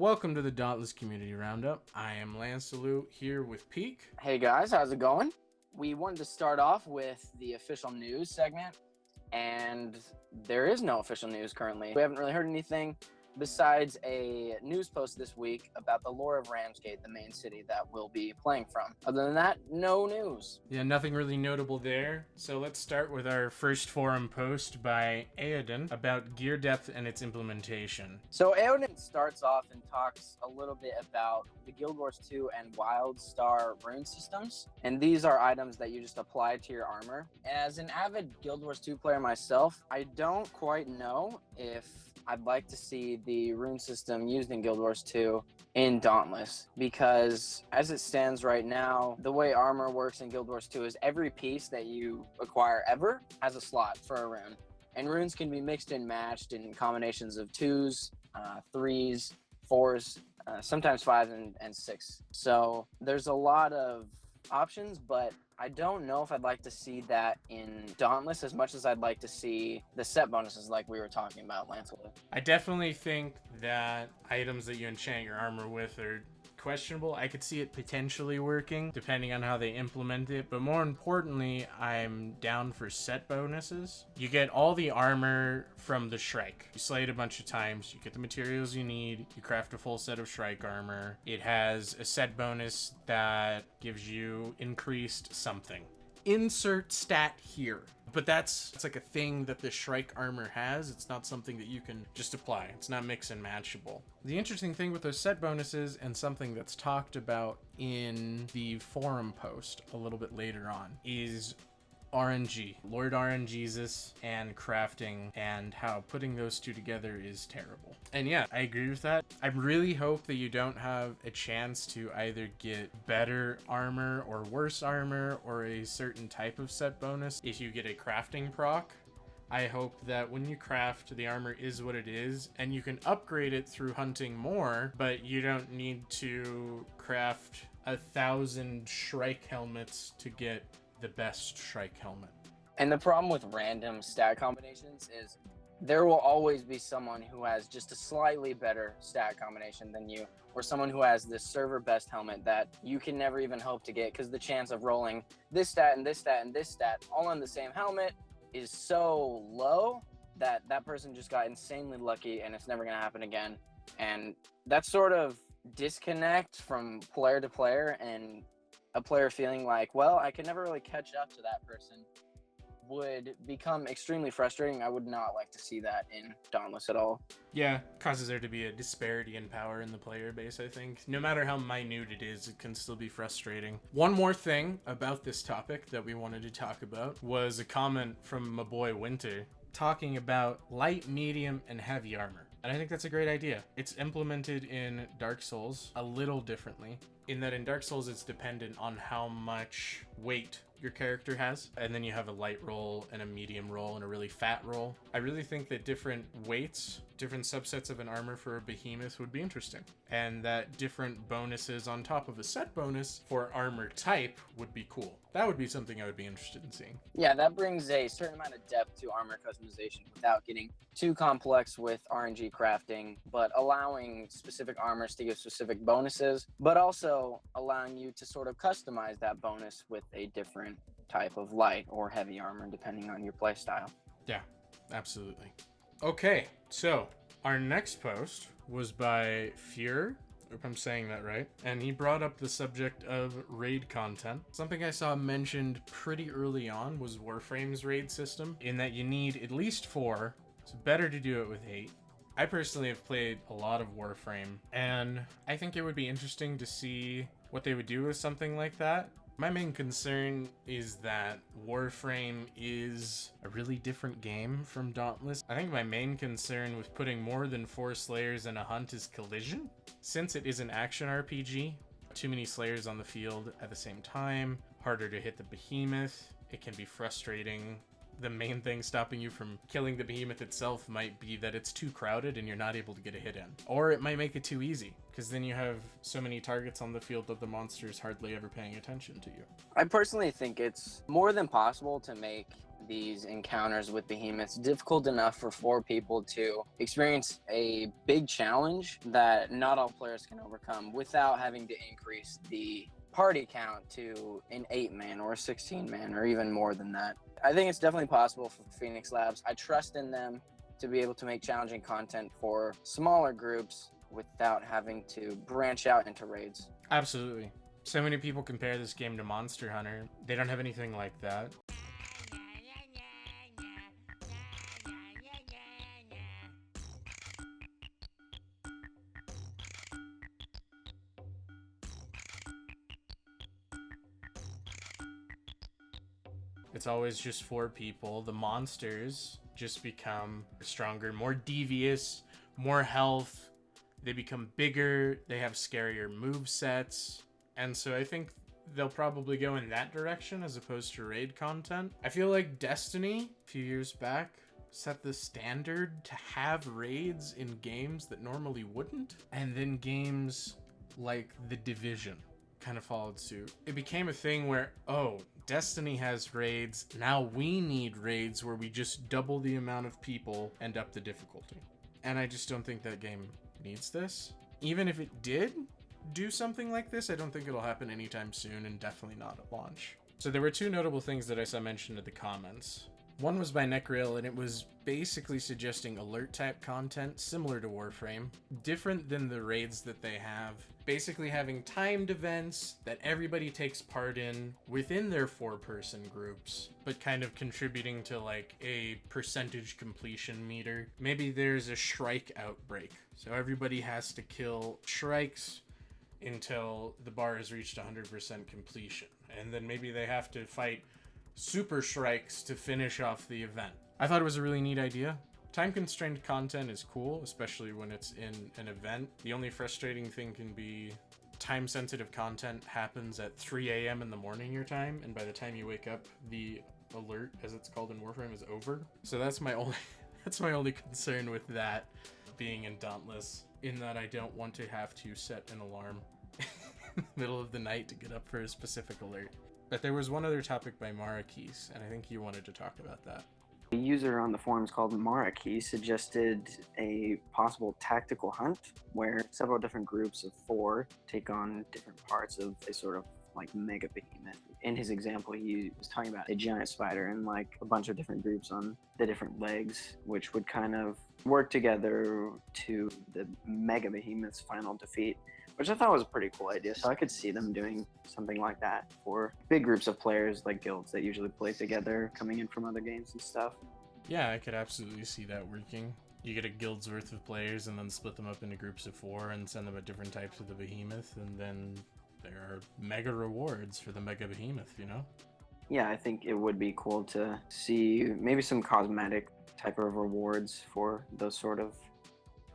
Welcome to the Dauntless Community Roundup. I am Lance Salute here with Peak. Hey guys, how's it going? We wanted to start off with the official news segment, and there is no official news currently. We haven't really heard anything besides a news post this week about the lore of Ramsgate, the main city that we'll be playing from. Other than that, no news. Yeah, nothing really notable there. So let's start with our first forum post by Aoden about gear depth and its implementation. So Aoden starts off and talks a little bit about the Guild Wars 2 and Wild Star rune systems. And these are items that you just apply to your armor. As an avid Guild Wars 2 player myself, I don't quite know if I'd like to see the rune system used in Guild Wars 2 in Dauntless, because as it stands right now, the way armor works in Guild Wars 2 is every piece that you acquire ever has a slot for a rune. And runes can be mixed and matched in combinations of 2s, 3s, 4s, sometimes 5s and 6. So there's a lot of options, but I don't know if I'd like to see that in Dauntless as much as I'd like to see the set bonuses like we were talking about, Lancelot. I definitely think that items that you enchant your armor with are questionable. I could see it potentially working depending on how they implement it, but more importantly, I'm down for set bonuses. You get all the armor from the Shrike. You slay it a bunch of times, you get the materials you need, you craft a full set of Shrike armor. It has a set bonus that gives you increased something. Insert stat here. But it's like a thing that the Shrike armor has. It's not something that you can just apply. It's not mix and matchable. The interesting thing with those set bonuses, and something that's talked about in the forum post a little bit later on, is RNG, Lord RNGesus, and crafting, and how putting those two together is terrible. And yeah, I agree with that. I really hope that you don't have a chance to either get better armor or worse armor or a certain type of set bonus if you get a crafting proc. I hope that when you craft, the armor is what it is, and you can upgrade it through hunting more, but you don't need to craft 1,000 Shrike helmets to get the best Shrike helmet. And the problem with random stat combinations is there will always be someone who has just a slightly better stat combination than you, or someone who has this server best helmet that you can never even hope to get, because the chance of rolling this stat and this stat and this stat all on the same helmet is so low that that person just got insanely lucky and it's never going to happen again. And that sort of disconnect from player to player, and a player feeling like, well, I can never really catch up to that person, would become extremely frustrating. I would not like to see that in Dauntless at all. Yeah, causes there to be a disparity in power in the player base, I think. No matter how minute it is, it can still be frustrating. One more thing about this topic that we wanted to talk about was a comment from my boy Winter talking about light, medium, and heavy armor. And I think that's a great idea. It's implemented in Dark Souls a little differently, in that in Dark Souls it's dependent on how much weight your character has, and then you have a light roll and a medium roll and a really fat roll. I really think that different weights, different subsets of an armor for a behemoth would be interesting, and that different bonuses on top of a set bonus for armor type would be cool. That would be something I would be interested in seeing. Yeah, that brings a certain amount of depth to armor customization without getting too complex with RNG crafting, but allowing specific armors to give specific bonuses, but also allowing you to sort of customize that bonus with a different type of light or heavy armor depending on your playstyle. Yeah, absolutely. Okay, so our next post was by Fuhr, if I'm saying that right, and he brought up the subject of raid content. Something I saw mentioned pretty early on was Warframe's raid system, in that you need at least 4. It's better to do it with 8. I personally have played a lot of Warframe, and I think it would be interesting to see what they would do with something like that. My main concern is that Warframe is a really different game from Dauntless. I think my main concern with putting more than 4 Slayers in a hunt is collision. Since it is an action RPG, too many Slayers on the field at the same time, harder to hit the behemoth, it can be frustrating. The main thing stopping you from killing the behemoth itself might be that it's too crowded and you're not able to get a hit in. Or it might make it too easy, because then you have so many targets on the field that the monster is hardly ever paying attention to you. I personally think it's more than possible to make these encounters with behemoths difficult enough for 4 people to experience a big challenge that not all players can overcome without having to increase the party count to an 8-man or a 16-man or even more than that. I think it's definitely possible for Phoenix Labs. I trust in them to be able to make challenging content for smaller groups without having to branch out into raids. Absolutely. So many people compare this game to Monster Hunter. They don't have anything like that. It's always just 4 people. The monsters just become stronger, more devious, more health. They become bigger. They have scarier move sets. And so I think they'll probably go in that direction as opposed to raid content. I feel like Destiny, a few years back, set the standard to have raids in games that normally wouldn't. And then games like The Division kind of followed suit. It became a thing where, oh, Destiny has raids, now we need raids where we just double the amount of people and up the difficulty. And I just don't think that game needs this. Even if it did do something like this, I don't think it'll happen anytime soon, and definitely not at launch. So there were 2 notable things that I saw mentioned in the comments. One was by Neckril, and it was basically suggesting alert type content similar to Warframe, different than the raids that they have. Basically having timed events that everybody takes part in within their 4-person groups, but kind of contributing to like a percentage completion meter. Maybe there's a Shrike outbreak, so everybody has to kill Shrikes until the bar has reached 100% completion, and then maybe they have to fight Super Shrikes to finish off the event. I thought it was a really neat idea. Time-constrained content is cool, especially when it's in an event. The only frustrating thing can be time-sensitive content happens at 3 a.m. in the morning your time, and by the time you wake up, the alert, as it's called in Warframe, is over. So that's my only concern with that being in Dauntless, in that I don't want to have to set an alarm in the middle of the night to get up for a specific alert. But there was one other topic by Marakis, and I think you wanted to talk about that. A user on the forums called Maraki suggested a possible tactical hunt where several different groups of 4 take on different parts of a sort of like mega behemoth. In his example, he was talking about a giant spider and like a bunch of different groups on the different legs, which would kind of work together to the mega behemoth's final defeat, which I thought was a pretty cool idea. So I could see them doing something like that for big groups of players, like guilds that usually play together, coming in from other games and stuff. Yeah, I could absolutely see that working. You get a guild's worth of players and then split them up into groups of 4 and send them at different types of the behemoth, and then there are mega rewards for the mega behemoth, you know? Yeah, I think it would be cool to see maybe some cosmetic type of rewards for those sort of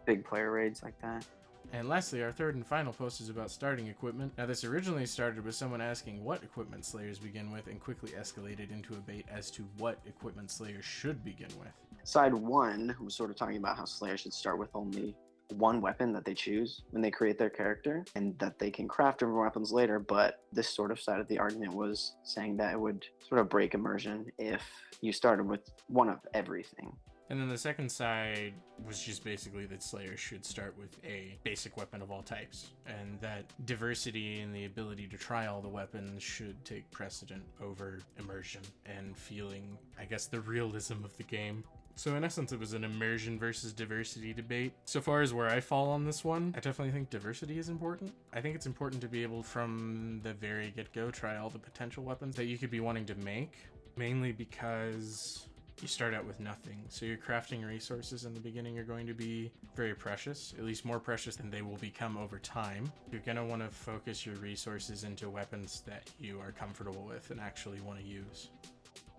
big player raids like that. And lastly, our third and final post is about starting equipment. Now, this originally started with someone asking what equipment slayers begin with, and quickly escalated into a debate as to what equipment slayers should begin with. Side 1 was sort of talking about how slayers should start with only one weapon that they choose when they create their character, and that they can craft different weapons later. But this sort of side of the argument was saying that it would sort of break immersion if you started with one of everything. And then the second side was just basically that slayers should start with a basic weapon of all types, and that diversity and the ability to try all the weapons should take precedent over immersion and feeling, I guess, the realism of the game. So in essence, it was an immersion versus diversity debate. So far as where I fall on this one, I definitely think diversity is important. I think it's important to be able, from the very get-go, try all the potential weapons that you could be wanting to make, mainly because you start out with nothing. So your crafting resources in the beginning are going to be very precious, at least more precious than they will become over time. You're going to want to focus your resources into weapons that you are comfortable with and actually want to use.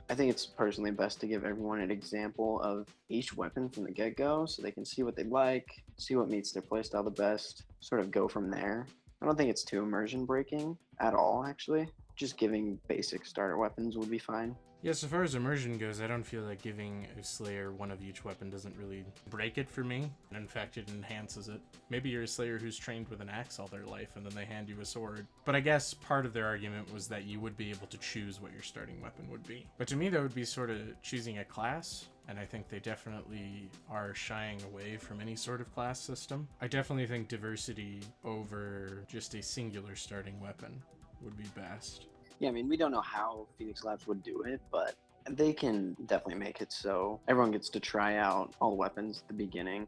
I think it's personally best to give everyone an example of each weapon from the get-go so they can see what they like, see what meets their playstyle the best, sort of go from there. I don't think it's too immersion breaking at all, actually. Just giving basic starter weapons would be fine. Yeah, so far as immersion goes, I don't feel like giving a Slayer one of each weapon doesn't really break it for me. In fact, it enhances it. Maybe you're a Slayer who's trained with an axe all their life and then they hand you a sword. But I guess part of their argument was that you would be able to choose what your starting weapon would be. But to me, that would be sort of choosing a class. And I think they definitely are shying away from any sort of class system. I definitely think diversity over just a singular starting weapon would be best. Yeah, I mean, we don't know how Phoenix Labs would do it, but they can definitely make it so everyone gets to try out all the weapons at the beginning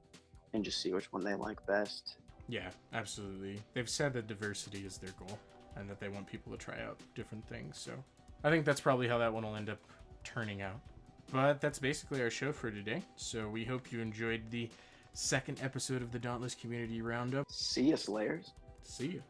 and just see which one they like best. Yeah, absolutely. They've said that diversity is their goal and that they want people to try out different things. So I think that's probably how that one will end up turning out. But that's basically our show for today. So we hope you enjoyed the second episode of the Dauntless Community Roundup. See ya, Slayers. See you.